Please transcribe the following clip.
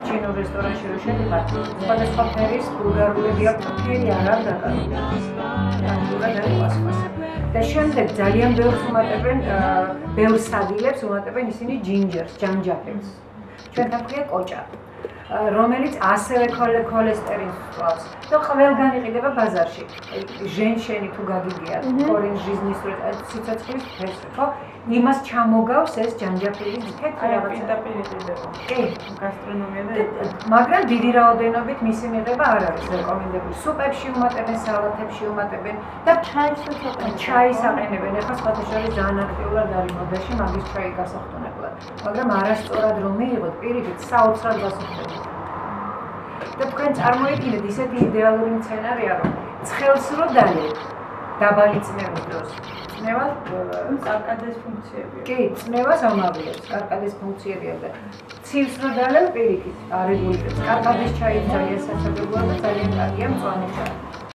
ჩინურ რესტორანში რო შედიხარ, სხვადასხვა ფერის ბულგარულები აქვს, ფერი არ არის დაკარგული. ნატურად არის პასპასა. და შემდეგ ძალიან ბევრს უმატებენ, ბევრ სადილებს უმატებენ ისინი ჯინჯერს, ჯანჯაფილს. ჩვენთან ქვია კოჭა, რომელიც ასევე ქოლესტერინს წვავს და ყველგან იყიდება ბაზარში. ჟენშენი თუ გაგიგიათ, ორენჟ ჟიზნის სიცოცხლის ფესვი, ხო? იმას ჩამოგავს ეს ჯანჯაფილი თეთრი რაღაცა. პირდაპირ იყიდება. კი, გასტრონომია და მაგრამ დიდი რაოდენობით მისი მიღება არ არის რეკომენდებული. სუპებში უმატებენ, სალათებში უმატებენ და ჩაის აყენებენ. ეხლა სხვათა შორის ძალიან აქტიურად არის მოდაში მაგის ჩაი გასახტუნებლად. მაგრამ არასწორად რომ მიიღოთ, პირიქით საოცრად გასახტუნებლად. და თქვენ წარმოიდგინეთ ისეთი იდეალური მცენარეა, რომ ცხელს რო დალევთ დაბალი წნევის დროს. წნევა კარკადეს ფუნქციებია. კი, წნევას ამავლებს, კარკადეს ფუნქციებია და ცივს რო დალევ პირიქით, არეგულირებს. კარკადეს ჩაი ძალიან სასაგებოა და ძალიან კარგია მწვანე ჩაი.